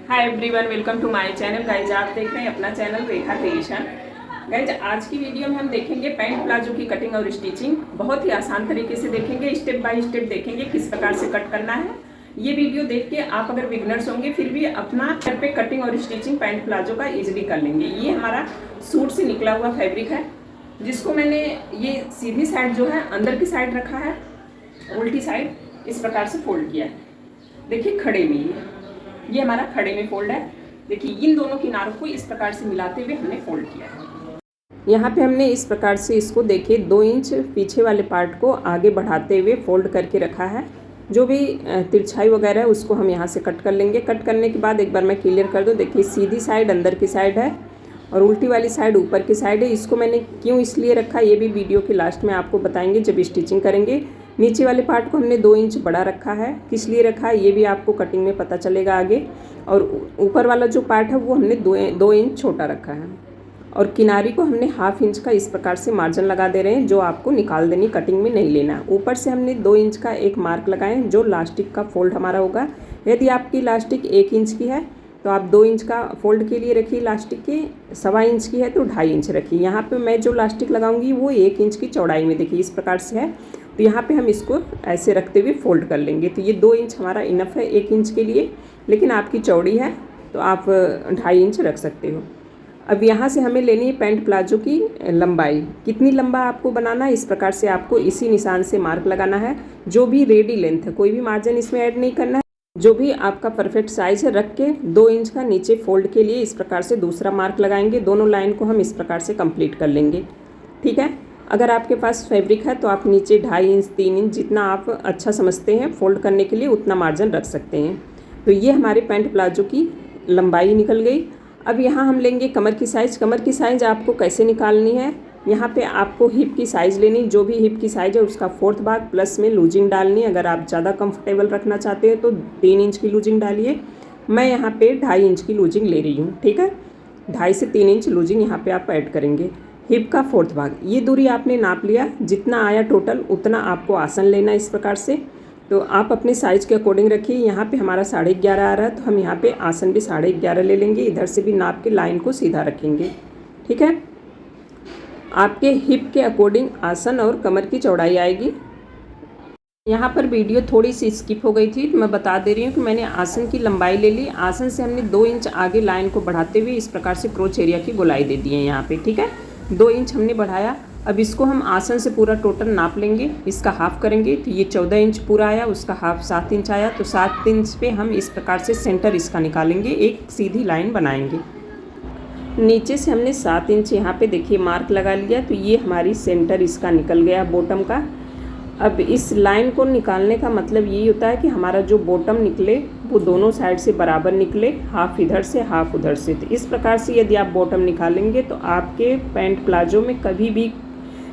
Hi everyone, welcome to my channel. Guys आप देख रहे हैं अपना चैनल रेखा क्रिएशन। गाइज आज की वीडियो में हम देखेंगे पैंट प्लाजो की कटिंग और स्टिचिंग। बहुत ही आसान तरीके से देखेंगे, स्टेप बाय स्टेप देखेंगे किस प्रकार से कट करना है। ये वीडियो देख के आप अगर बिगनर्स होंगे फिर भी अपना घर पे कटिंग और स्टिचिंग पैंट प्लाजो का इजिली कर लेंगे। ये हमारा सूट से निकला हुआ फैब्रिक है, जिसको मैंने ये सीधी साइड जो है अंदर की साइड रखा है, उल्टी साइड इस प्रकार से फोल्ड किया है। देखिए खड़े में ये हमारा खड़े में फोल्ड है। देखिए इन दोनों किनारों को इस प्रकार से मिलाते हुए हमने फोल्ड किया है। यहाँ पे हमने इस प्रकार से इसको देखिए 2 इंच पीछे वाले पार्ट को आगे बढ़ाते हुए फोल्ड करके रखा है। जो भी तिरछाई वगैरह है उसको हम यहाँ से कट कर लेंगे। कट करने के बाद एक बार मैं क्लियर कर दूँ। देखिए सीधी साइड अंदर की साइड है और उल्टी वाली साइड ऊपर की साइड है। इसको मैंने क्यों इसलिए रखा ये भी वीडियो के लास्ट में आपको बताएंगे जब स्टिचिंग करेंगे। नीचे वाले पार्ट को हमने 2 इंच बड़ा रखा है। किस लिए रखा है ये भी आपको कटिंग में पता चलेगा आगे। और ऊपर वाला जो पार्ट है वो हमने 2 इंच छोटा रखा है। और किनारी को हमने 1/2 इंच का इस प्रकार से मार्जिन लगा दे रहे हैं, जो आपको निकाल देनी, कटिंग में नहीं लेना। ऊपर से हमने 2 इंच का एक मार्क लगाएं जो लास्टिक का फोल्ड हमारा होगा। यदि आपकी लास्टिक 1 इंच की है तो आप 2 इंच का फोल्ड के लिए रखिए। लास्टिक के 1.25 इंच की है तो 2.5 इंच रखिए। यहाँ पे मैं जो लास्टिक लगाऊंगी वो 1 इंच की चौड़ाई में देखिए इस प्रकार से है। तो यहाँ पे हम इसको ऐसे रखते हुए फोल्ड कर लेंगे। तो ये 2 इंच हमारा इनफ है 1 इंच के लिए, लेकिन आपकी चौड़ी है तो आप 2.5 इंच रख सकते हो। अब यहाँ से हमें लेनी है पैंट प्लाजो की लंबाई। कितनी लंबा आपको बनाना है इस प्रकार से आपको इसी निशान से मार्क लगाना है। जो भी रेडी लेंथ है, कोई भी मार्जिन इसमें ऐड नहीं करना है। जो भी आपका परफेक्ट साइज है रख के 2 इंच का नीचे फोल्ड के लिए इस प्रकार से दूसरा मार्क लगाएंगे। दोनों लाइन को हम इस प्रकार से कंप्लीट कर लेंगे। ठीक है। अगर आपके पास फैब्रिक है तो आप नीचे 2.5 इंच 3 इंच जितना आप अच्छा समझते हैं फोल्ड करने के लिए उतना मार्जिन रख सकते हैं। तो ये हमारे पैंट प्लाजो की लंबाई निकल गई। अब यहाँ हम लेंगे कमर की साइज़। कमर की साइज़ आपको कैसे निकालनी है, यहाँ पे आपको हिप की साइज़ लेनी। जो भी हिप की साइज़ है उसका 4th भाग प्लस में लूजिंग डालनी। अगर आप ज़्यादा कंफर्टेबल रखना चाहते हैं तो 3 इंच की लूजिंग डालिए। मैं यहाँ पे 2.5 इंच की लूजिंग ले रही हूँ। ठीक है, 2.5 से 3 इंच लूजिंग यहाँ पे आप ऐड करेंगे। हिप का 4th भाग, ये दूरी आपने नाप लिया। जितना आया टोटल उतना आपको आसन लेना इस प्रकार से। तो आप अपने साइज़ के अकॉर्डिंग रखिए। यहाँ पे हमारा 11.5 आ रहा है तो हम यहाँ पे आसन भी 11.5 ले लेंगे। इधर से भी नाप के लाइन को सीधा रखेंगे। ठीक है, आपके हिप के अकॉर्डिंग आसन और कमर की चौड़ाई आएगी। यहाँ पर वीडियो थोड़ी सी स्किप हो गई थी तो मैं बता दे रही हूँ कि मैंने आसन की लंबाई ले ली। आसन से हमने 2 इंच आगे लाइन को बढ़ाते हुए इस प्रकार से क्रोच एरिया की गोलाई दे दी है यहाँ पे। ठीक है, 2 इंच हमने बढ़ाया। अब इसको हम आसन से पूरा टोटल नाप लेंगे, इसका हाफ करेंगे। तो ये 14 इंच पूरा आया, उसका हाफ 7 इंच आया। तो 7 इंच पे हम इस प्रकार से सेंटर इसका निकालेंगे, एक सीधी लाइन बनाएंगे। नीचे से हमने 7 इंच यहाँ पे देखिए मार्क लगा लिया। तो ये हमारी सेंटर इसका निकल गया बॉटम का। अब इस लाइन को निकालने का मतलब यही होता है कि हमारा जो बॉटम निकले वो दोनों साइड से बराबर निकले, हाफ इधर से हाफ उधर से। तो इस प्रकार से यदि आप बॉटम निकालेंगे तो आपके पैंट प्लाजो में कभी भी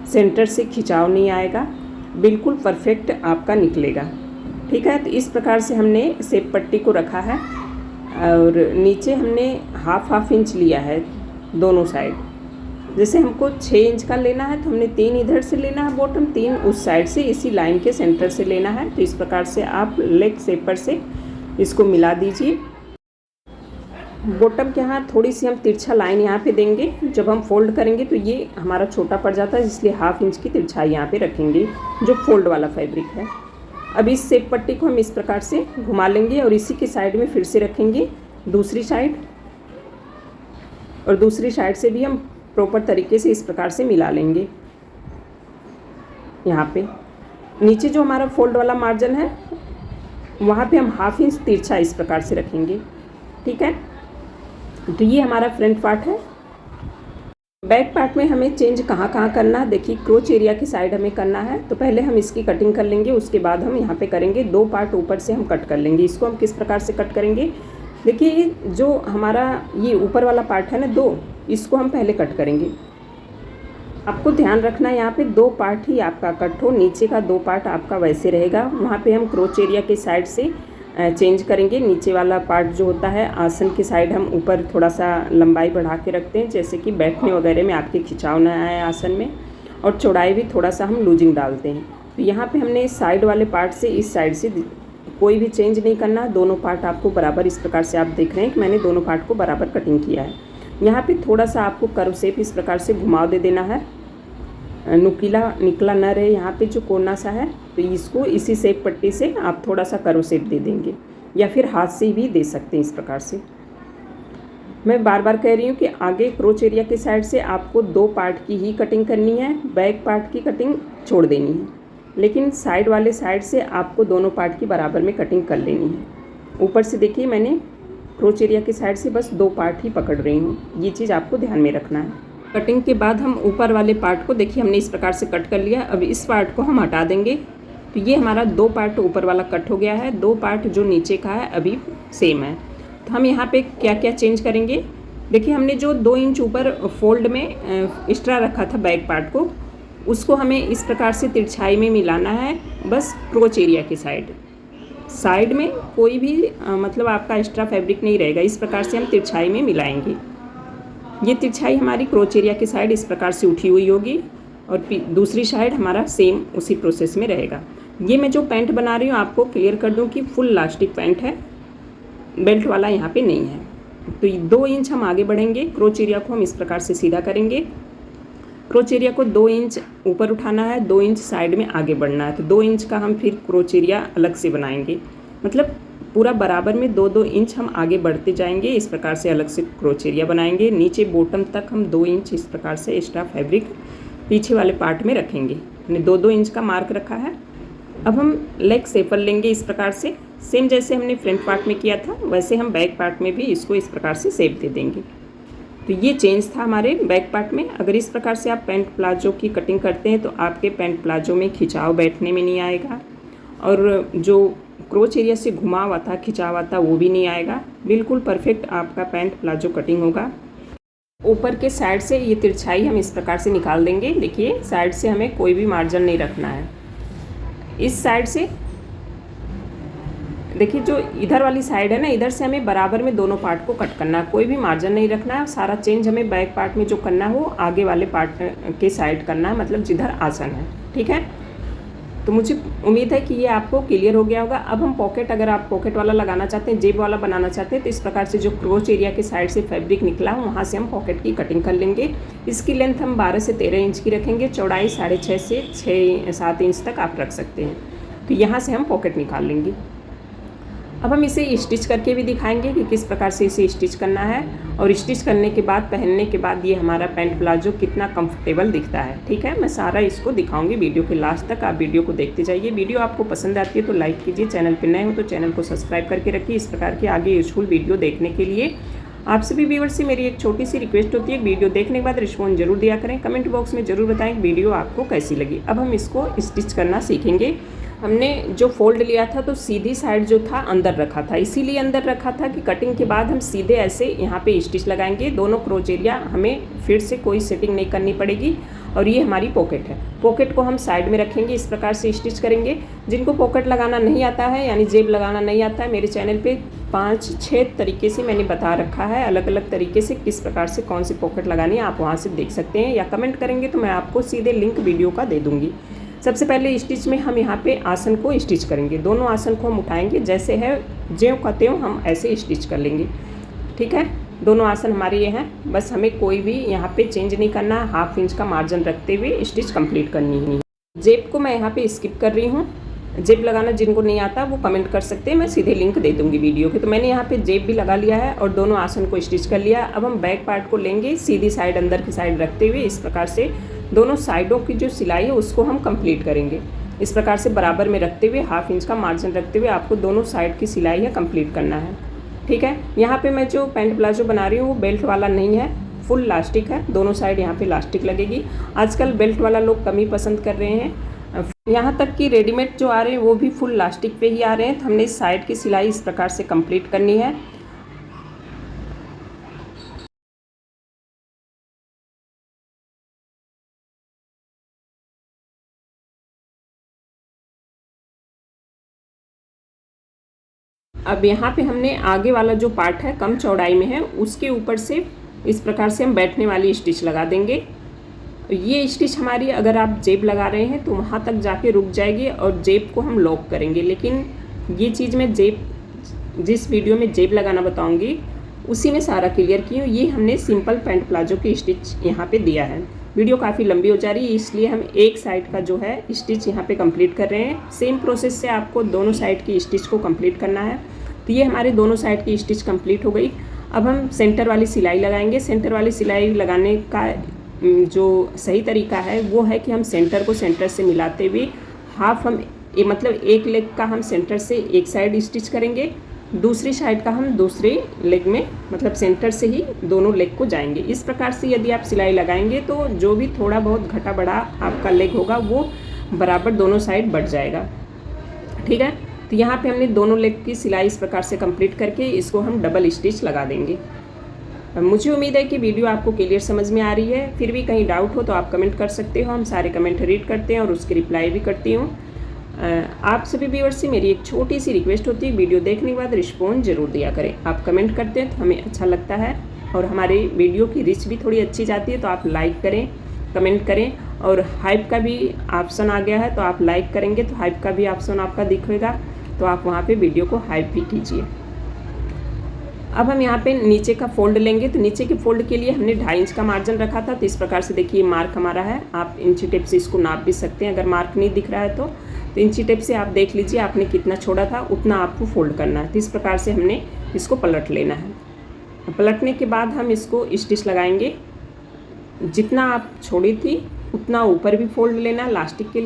सेंटर से खिंचाव नहीं आएगा, बिल्कुल परफेक्ट आपका निकलेगा। ठीक है, तो इस प्रकार से हमने शेप पट्टी को रखा है और नीचे हमने हाफ इंच लिया है दोनों साइड। जैसे हमको 6 इंच का लेना है तो हमने 3 इधर से लेना है बॉटम, 3 उस साइड से इसी लाइन के सेंटर से लेना है। तो इस प्रकार से आप लेग शेपर से इसको मिला दीजिए। बॉटम के यहाँ थोड़ी सी हम तिरछा लाइन यहाँ पे देंगे। जब हम फोल्ड करेंगे तो ये हमारा छोटा पड़ जाता है, इसलिए 1/2 इंच की तिरछाई यहाँ पे रखेंगे जो फोल्ड वाला फैब्रिक है। अब इस शेप पट्टी को हम इस प्रकार से घुमा लेंगे और इसी के साइड में फिर से रखेंगे दूसरी साइड, और दूसरी साइड से भी हम प्रॉपर तरीके से इस प्रकार से मिला लेंगे। यहाँ पे नीचे जो हमारा फोल्ड वाला मार्जिन है वहाँ पे हम 1/2 इंच तिरछा इस प्रकार से रखेंगे। ठीक है, तो ये हमारा फ्रंट पार्ट है। बैक पार्ट में हमें चेंज कहाँ करना है, देखिए क्रोच एरिया की साइड हमें करना है। तो पहले हम इसकी कटिंग कर लेंगे, उसके बाद हम यहाँ पे करेंगे 2 पार्ट ऊपर से हम कट कर लेंगे। इसको हम किस प्रकार से कट करेंगे, देखिए जो हमारा ये ऊपर वाला पार्ट है ना 2, इसको हम पहले कट करेंगे। आपको ध्यान रखना है यहाँ पे 2 पार्ट ही आपका कट हो, नीचे का 2 पार्ट आपका वैसे रहेगा। वहाँ पे हम क्रोच एरिया के साइड से चेंज करेंगे। नीचे वाला पार्ट जो होता है आसन की साइड हम ऊपर थोड़ा सा लंबाई बढ़ा के रखते हैं, जैसे कि बैठने वगैरह में आपके खिंचाव ना आए आसन में। और चौड़ाई भी थोड़ा सा हम लूजिंग डालते हैं। तो यहाँ पे हमने इस साइड वाले पार्ट से इस साइड से कोई भी चेंज नहीं करना, दोनों पार्ट आपको बराबर इस प्रकार से आप देख रहे हैं कि मैंने दोनों पार्ट को बराबर कटिंग किया है। यहाँ पे थोड़ा सा आपको कर्व शेप इस प्रकार से घुमाव दे देना है, नुकीला निकला न रहे यहाँ पे जो कोना सा है, तो इसको इसी शेप पट्टी से आप थोड़ा सा कर्व शेप दे देंगे या फिर हाथ से भी दे सकते हैं इस प्रकार से। मैं बार बार कह रही हूँ कि आगे क्रोच एरिया के साइड से आपको 2 पार्ट की ही कटिंग करनी है, बैक पार्ट की कटिंग छोड़ देनी है, लेकिन साइड वाले साइड से आपको दोनों पार्ट की बराबर में कटिंग कर लेनी है। ऊपर से देखिए मैंने क्रोच एरिया के साइड से बस 2 पार्ट ही पकड़ रही हूँ, ये चीज़ आपको ध्यान में रखना है। कटिंग के बाद हम ऊपर वाले पार्ट को देखिए हमने इस प्रकार से कट कर लिया। अब इस पार्ट को हम हटा देंगे, तो ये हमारा 2 पार्ट ऊपर वाला कट हो गया है, 2 पार्ट जो नीचे का है अभी सेम है। तो हम यहाँ पे क्या क्या चेंज करेंगे, देखिए हमने जो 2 इंच ऊपर फोल्ड में एक्स्ट्रा रखा था बैक पार्ट को, उसको हमें इस प्रकार से तिरछाई में मिलाना है, बस क्रोच एरिया की साइड में कोई भी मतलब आपका एक्स्ट्रा फैब्रिक नहीं रहेगा। इस प्रकार से हम तिरछाई में मिलाएंगे। ये तिरछाई हमारी क्रोच एरिया की साइड इस प्रकार से उठी हुई होगी और दूसरी साइड हमारा सेम उसी प्रोसेस में रहेगा। ये मैं जो पैंट बना रही हूँ आपको क्लियर कर दूँ कि फुल इलास्टिक पैंट है, बेल्ट वाला यहाँ पे नहीं है। तो 2 इंच हम आगे बढ़ेंगे, क्रोच एरिया को हम इस प्रकार से सीधा करेंगे। क्रोच एरिया को 2 इंच ऊपर उठाना है, 2 इंच साइड में आगे बढ़ना है। तो 2 इंच का हम फिर क्रोच एरिया अलग से बनाएंगे, मतलब पूरा बराबर में 2-2 इंच हम आगे बढ़ते जाएंगे। इस प्रकार से अलग से क्रोच एरिया बनाएंगे। नीचे बॉटम तक हम 2 इंच इस प्रकार से एक्स्ट्रा फैब्रिक पीछे वाले पार्ट में रखेंगे। हमने 2-2 इंच का मार्क रखा है। अब हम लेग शेपर लेंगे इस प्रकार से, सेम जैसे हमने फ्रंट पार्ट में किया था वैसे हम बैक पार्ट में भी इसको इस प्रकार से शेप दे देंगे। तो ये चेंज था हमारे बैक पार्ट में। अगर इस प्रकार से आप पैंट प्लाजो की कटिंग करते हैं तो आपके पैंट प्लाजो में खिंचाव बैठने में नहीं आएगा और जो क्रोच एरिया से घुमा हुआ था, खिंचा हुआ था, वो भी नहीं आएगा। बिल्कुल परफेक्ट आपका पैंट प्लाजो कटिंग होगा। ऊपर के साइड से ये तिरछाई हम इस प्रकार से निकाल देंगे। देखिए साइड से हमें कोई भी मार्जिन नहीं रखना है। इस साइड से देखिए जो इधर वाली साइड है ना, इधर से हमें बराबर में दोनों पार्ट को कट करना है, कोई भी मार्जिन नहीं रखना है। सारा चेंज हमें बैक पार्ट में जो करना है वो आगे वाले पार्ट के साइड करना है, मतलब जिधर आसन है। ठीक है, तो मुझे उम्मीद है कि ये आपको क्लियर हो गया होगा। अब हम पॉकेट, अगर आप पॉकेट वाला लगाना चाहते हैं, जेब वाला बनाना चाहते हैं, तो इस प्रकार से जो क्रोच एरिया के साइड से फैब्रिक निकला है वहाँ से हम पॉकेट की कटिंग कर लेंगे। इसकी लेंथ हम 12 से 13 इंच की रखेंगे, चौड़ाई 6.5 से 6-7 इंच तक आप रख सकते हैं। तो यहाँ से हम पॉकेट निकाल लेंगे। अब हम इसे स्टिच करके भी दिखाएंगे कि किस प्रकार से इसे स्टिच करना है, और स्टिच करने के बाद, पहनने के बाद ये हमारा पैंट प्लाजो कितना कंफर्टेबल दिखता है। ठीक है, मैं सारा इसको दिखाऊंगी वीडियो के लास्ट तक। आप वीडियो को देखते जाइए। वीडियो आपको पसंद आती है तो लाइक कीजिए, चैनल पर नए हो तो चैनल को सब्सक्राइब करके रखिए। इस प्रकार के आगे यूजफुल वीडियो देखने के लिए आप सभी व्यूअर्स से मेरी एक छोटी सी रिक्वेस्ट होती है, वीडियो देखने के बाद रिस्पॉन्स जरूर दिया करें। कमेंट बॉक्स में ज़रूर बताएं वीडियो आपको कैसी लगी। अब हम इसको स्टिच करना सीखेंगे। हमने जो फोल्ड लिया था तो सीधी साइड जो था अंदर रखा था, इसीलिए अंदर रखा था कि कटिंग के बाद हम सीधे ऐसे यहाँ पे स्टिच लगाएंगे। दोनों क्रोच एरिया हमें फिर से कोई सेटिंग नहीं करनी पड़ेगी। और ये हमारी पॉकेट है, पॉकेट को हम साइड में रखेंगे, इस प्रकार से स्टिच करेंगे। जिनको पॉकेट लगाना नहीं आता है, यानी जेब लगाना नहीं आता है, मेरे चैनल पे 5-6 तरीके से मैंने बता रखा है, अलग अलग तरीके से किस प्रकार से कौन सी पॉकेट लगानी है, आप वहाँ से देख सकते हैं, या कमेंट करेंगे तो मैं आपको सीधे लिंक वीडियो का दे दूँगी। सबसे पहले स्टिच में हम यहाँ पे आसन को स्टिच करेंगे। दोनों आसन को हम उठाएंगे, जैसे है ज्यों का त्यों हम ऐसे स्टिच कर लेंगे। ठीक है, दोनों आसन हमारे ये हैं, बस हमें कोई भी यहाँ पे चेंज नहीं करना है। 1/2 इंच का मार्जिन रखते हुए स्टिच कंप्लीट करनी है। जेब को मैं यहाँ पे स्किप कर रही हूँ। जेब लगाना जिनको नहीं आता वो कमेंट कर सकते हैं, मैं सीधे लिंक दे दूँगी वीडियो के। तो मैंने यहाँ पे जेब भी लगा लिया है और दोनों आसन को स्टिच कर लिया। अब हम बैक पार्ट को लेंगे, सीधी साइड अंदर की साइड रखते हुए इस प्रकार से दोनों साइडों की जो सिलाई है उसको हम कंप्लीट करेंगे। इस प्रकार से बराबर में रखते हुए 1/2 इंच का मार्जिन रखते हुए आपको दोनों साइड की सिलाई है कंप्लीट करना है। ठीक है, यहाँ पे मैं जो पैंट प्लाजो बना रही हूँ वो बेल्ट वाला नहीं है, फुल इलास्टिक है। दोनों साइड यहाँ पे इलास्टिक लगेगी। आजकल बेल्ट वाला लोग कम ही पसंद कर रहे हैं, यहाँ तक कि रेडीमेड जो आ रहे हैं वो भी फुल इलास्टिक पे ही आ रहे हैं। तो हमने इस साइड की सिलाई इस प्रकार से कंप्लीट करनी है। अब यहाँ पे हमने आगे वाला जो पार्ट है कम चौड़ाई में है, उसके ऊपर से इस प्रकार से हम बैठने वाली स्टिच लगा देंगे। ये स्टिच हमारी, अगर आप जेब लगा रहे हैं तो वहाँ तक जाके रुक जाएगी और जेब को हम लॉक करेंगे, लेकिन ये चीज़ मैं जिस वीडियो में जेब लगाना बताऊंगी उसी में सारा क्लियर की हूँ। ये हमने सिंपल पैंट प्लाजो की स्टिच यहाँ पे दिया है। वीडियो काफ़ी लंबी हो जा रही है, इसलिए हम एक साइड का जो है स्टिच यहाँ पे कंप्लीट कर रहे हैं। सेम प्रोसेस से आपको दोनों साइड की स्टिच को कंप्लीट करना है। तो ये हमारे दोनों साइड की स्टिच कंप्लीट हो गई। अब हम सेंटर वाली सिलाई लगाएंगे। सेंटर वाली सिलाई लगाने का जो सही तरीका है वो है कि हम सेंटर को सेंटर से मिलाते हुए हाफ हम मतलब एक लेग का हम सेंटर से एक साइड स्टिच करेंगे, दूसरी साइड का हम दूसरे लेग में मतलब सेंटर से ही दोनों लेग को जाएंगे। इस प्रकार से यदि आप सिलाई लगाएंगे तो जो भी थोड़ा बहुत घटा बढ़ा आपका लेग होगा वो बराबर दोनों साइड बढ़ जाएगा। ठीक है, तो यहाँ पे हमने दोनों लेग की सिलाई इस प्रकार से कंप्लीट करके इसको हम डबल स्टिच लगा देंगे। मुझे उम्मीद है कि वीडियो आपको क्लियर समझ में आ रही है। फिर भी कहीं डाउट हो तो आप कमेंट कर सकते हो, हम सारे कमेंट रीड करते हैं और उसकी रिप्लाई भी करती हूँ। आप सभी व्यूअर्स से मेरी एक छोटी सी रिक्वेस्ट होती है, वीडियो देखने के बाद रिस्पॉन्स ज़रूर दिया करें। आप कमेंट करते हैं तो हमें अच्छा लगता है और हमारी वीडियो की रीच भी थोड़ी अच्छी जाती है। तो आप लाइक करें, कमेंट करें और हाइप का भी ऑप्शन आ गया है, तो आप लाइक करेंगे तो हाइप का भी ऑप्शन आपका दिखेगा, तो आप वहाँ पे वीडियो को हाइप भी कीजिए। अब हम यहाँ पे नीचे का फोल्ड लेंगे। तो नीचे के फोल्ड के लिए हमने 2.5 इंच का मार्जिन रखा था। तो इस प्रकार से देखिए मार्क हमारा है। आप इंची टेप से इसको नाप भी सकते हैं, अगर मार्क नहीं दिख रहा है तो इंची टेप से आप देख लीजिए आपने कितना छोड़ा था उतना आपको फोल्ड करना है। तो इस प्रकार से हमने इसको पलट लेना है। पलटने के बाद हम इसको स्टिच लगाएंगे। जितना आप छोड़ी थी उतना ऊपर भी फोल्ड लेना। लास्टिक के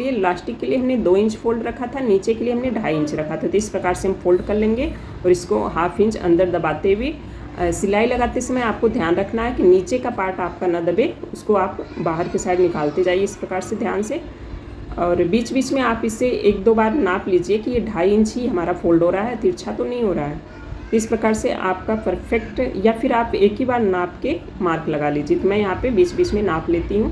लिए हमने 2 इंच फोल्ड रखा था, नीचे के लिए हमने 2.5 इंच रखा था। तो इस प्रकार से हम फोल्ड कर लेंगे और इसको 1/2 इंच अंदर दबाते हुए सिलाई लगाते समय आपको ध्यान रखना है कि नीचे का पार्ट आपका न दबे, उसको आप बाहर के साइड निकालते जाइए इस प्रकार से ध्यान से। और बीच बीच में आप इसे 1-2 बार नाप लीजिए कि ये 2.5 इंच ही हमारा फोल्ड हो रहा है, तिरछा तो नहीं हो रहा है। इस प्रकार से आपका परफेक्ट, या फिर आप एक ही बार नाप के मार्क लगा लीजिए। तो मैं यहाँ पे बीच बीच में नाप लेती हूँ,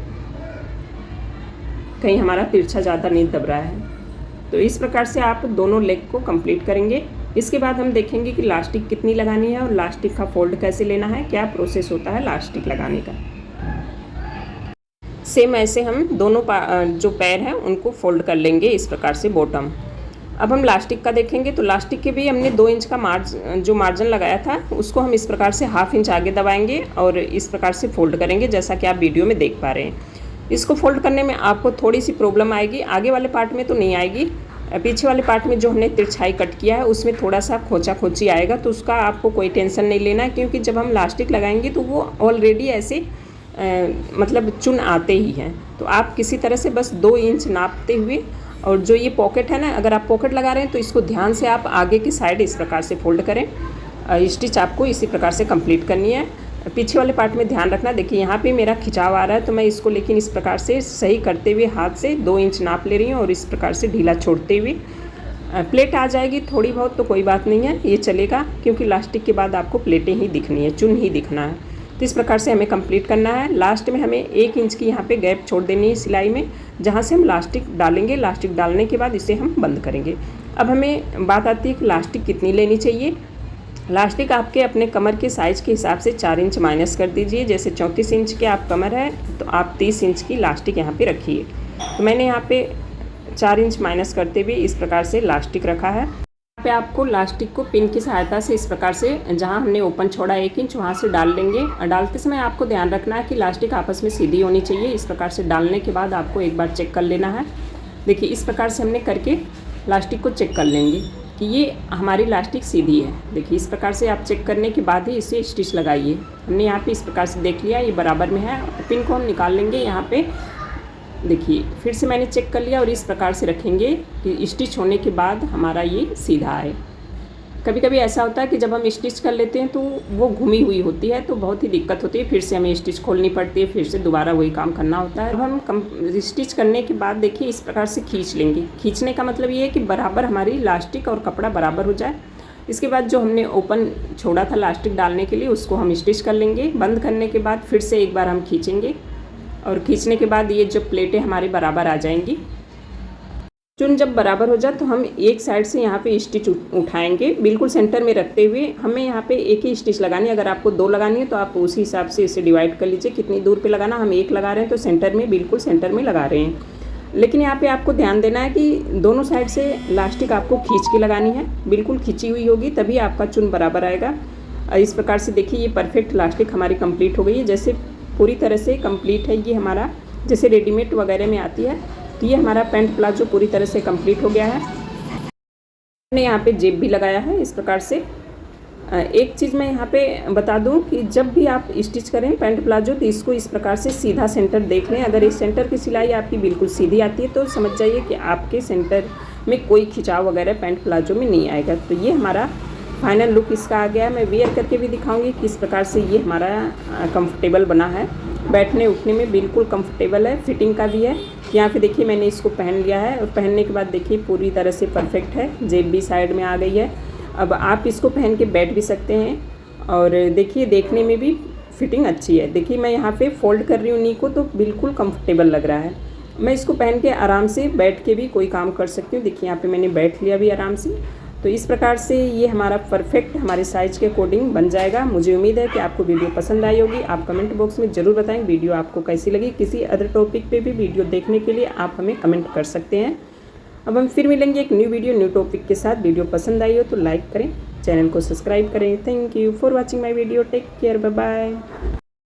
कहीं हमारा तिरछा ज़्यादा नहीं दब रहा है। तो इस प्रकार से आप दोनों लेग को कंप्लीट करेंगे। इसके बाद हम देखेंगे कि लास्टिक कितनी लगानी है और लास्टिक का फोल्ड कैसे लेना है, क्या प्रोसेस होता है लास्टिक लगाने का। सेम ऐसे हम दोनों जो पैर हैं उनको फोल्ड कर लेंगे इस प्रकार से बॉटम। अब हम लास्टिक का देखेंगे। तो लास्टिक के भी हमने 2 इंच का मार्जिन लगाया था उसको हम इस प्रकार से 1/2 इंच आगे दबाएंगे और इस प्रकार से फोल्ड करेंगे, जैसा कि आप वीडियो में देख पा रहे हैं। इसको फोल्ड करने में आपको थोड़ी सी प्रॉब्लम आएगी, आगे वाले पार्ट में तो नहीं आएगी। पीछे वाले पार्ट में जो हमने तिरछाई कट किया है उसमें थोड़ा सा खोचा खोची आएगा, तो उसका आपको कोई टेंशन नहीं लेना है, क्योंकि जब हम लास्टिक लगाएंगे तो वो ऑलरेडी ऐसे मतलब चुन आते ही हैं। तो आप किसी तरह से बस 2 इंच नापते हुए, और जो ये पॉकेट है ना, अगर आप पॉकेट लगा रहे हैं तो इसको ध्यान से आप आगे की साइड इस प्रकार से फोल्ड करें। स्टिच आपको इसी प्रकार से कंप्लीट करनी है। पीछे वाले पार्ट में ध्यान रखना। देखिए यहाँ पे मेरा खिंचाव आ रहा है, तो मैं इसको लेकिन इस प्रकार से सही करते हुए हाथ से 2 इंच नाप ले रही हूँ और इस प्रकार से ढीला छोड़ते हुए प्लेट आ जाएगी थोड़ी बहुत तो कोई बात नहीं है, ये चलेगा, क्योंकि लास्टिक के बाद आपको प्लेटें ही दिखनी है, चुन ही दिखना है। तो इस प्रकार से हमें कंप्लीट करना है। लास्ट में हमें 1 इंच की यहाँ पे गैप छोड़ देनी है सिलाई में, जहाँ से हम लास्टिक डालेंगे। लास्टिक डालने के बाद इसे हम बंद करेंगे। अब हमें बात आती है कि लास्टिक कितनी लेनी चाहिए। लास्टिक आपके अपने कमर के साइज़ के हिसाब से 4 इंच माइनस कर दीजिए। जैसे 34 इंच के आप कमर है तो आप 30 इंच की लास्टिक यहाँ पे रखिए। तो मैंने यहाँ पे 4 इंच माइनस करते हुए इस प्रकार से लास्टिक रखा है। यहाँ पे आपको लास्टिक को पिन की सहायता से इस प्रकार से, जहाँ हमने ओपन छोड़ा 1 इंच वहाँ से डाल लेंगे। डालते समय आपको ध्यान रखना है कि लास्टिक आपस में सीधी होनी चाहिए। इस प्रकार से डालने के बाद आपको एक बार चेक कर लेना है। देखिए इस प्रकार से हमने करके लास्टिक को चेक कर लेंगे कि ये हमारी लास्टिक सीधी है। देखिए इस प्रकार से आप चेक करने के बाद ही इसे स्टिच लगाइए। हमने यहाँ पे इस प्रकार से देख लिया ये बराबर में है। पिन को हम निकाल लेंगे। यहाँ पे देखिए फिर से मैंने चेक कर लिया और इस प्रकार से रखेंगे कि स्टिच होने के बाद हमारा ये सीधा आए। कभी कभी ऐसा होता है कि जब हम स्टिच कर लेते हैं तो वो घुमी हुई होती है, तो बहुत ही दिक्कत होती है, फिर से हमें स्टिच खोलनी पड़ती है, फिर से दोबारा वही काम करना होता है। अब हम स्टिच करने के बाद देखिए इस प्रकार से खींच लेंगे। खींचने का मतलब ये है कि बराबर हमारी लास्टिक और कपड़ा बराबर हो जाए। इसके बाद जो हमने ओपन छोड़ा था लास्टिक डालने के लिए उसको हम स्टिच कर लेंगे। बंद करने के बाद फिर से एक बार हम खींचेंगे और खींचने के बाद ये जो प्लेटें हमारी बराबर आ जाएंगी। चुन जब बराबर हो जाए तो हम एक साइड से यहाँ पे स्टिच उठाएंगे, बिल्कुल सेंटर में रखते हुए। हमें यहाँ पे एक ही स्टिच लगानी है। अगर आपको 2 लगानी है तो आप उसी हिसाब से इसे डिवाइड कर लीजिए कितनी दूर पे लगाना। हम 1 लगा रहे हैं तो सेंटर में, बिल्कुल सेंटर में लगा रहे हैं। लेकिन यहाँ पे आपको ध्यान देना है कि दोनों साइड से इलास्टिक आपको खींच के लगानी है, बिल्कुल खींची हुई होगी तभी आपका चुन बराबर आएगा। इस प्रकार से देखिए ये परफेक्ट इलास्टिक हमारी कंप्लीट हो गई है, जैसे पूरी तरह से कंप्लीट है ये हमारा, जैसे रेडीमेड वगैरह में आती है। तो ये हमारा पैंट प्लाजो पूरी तरह से कंप्लीट हो गया है। मैंने यहाँ पे जेब भी लगाया है इस प्रकार से। एक चीज़ मैं यहाँ पे बता दूँ कि जब भी आप स्टिच करें पैंट प्लाजो तो इसको इस प्रकार से सीधा सेंटर देख लें। अगर इस सेंटर की सिलाई आपकी बिल्कुल सीधी आती है तो समझ जाइए कि आपके सेंटर में कोई खिंचाव वगैरह पैंट प्लाजो में नहीं आएगा। तो ये हमारा फाइनल लुक इसका आ गया। मैं वेयर करके भी दिखाऊंगी किस प्रकार से ये हमारा कंफर्टेबल बना है, बैठने उठने में बिल्कुल कंफर्टेबल है, फिटिंग का भी है। यहाँ पे देखिए मैंने इसको पहन लिया है और पहनने के बाद देखिए पूरी तरह से परफेक्ट है, जेब भी साइड में आ गई है। अब आप इसको पहन के बैठ भी सकते हैं और देखिए देखने में भी फिटिंग अच्छी है। देखिए मैं यहाँ पे फोल्ड कर रही हूँ नी को तो बिल्कुल कंफर्टेबल लग रहा है। मैं इसको पहन के आराम से बैठ के भी कोई काम कर सकती हूँ। देखिए यहाँ पे मैंने बैठ लिया भी आराम से। तो इस प्रकार से ये हमारा परफेक्ट हमारे साइज़ के अकॉर्डिंग बन जाएगा। मुझे उम्मीद है कि आपको वीडियो पसंद आई होगी। आप कमेंट बॉक्स में ज़रूर बताएं वीडियो आपको कैसी लगी। किसी अदर टॉपिक पे भी वीडियो देखने के लिए आप हमें कमेंट कर सकते हैं। अब हम फिर मिलेंगे एक न्यू वीडियो न्यू टॉपिक के साथ। वीडियो पसंद आई हो तो लाइक करें, चैनल को सब्सक्राइब करें। Thank you for watching my video. Take care, bye bye.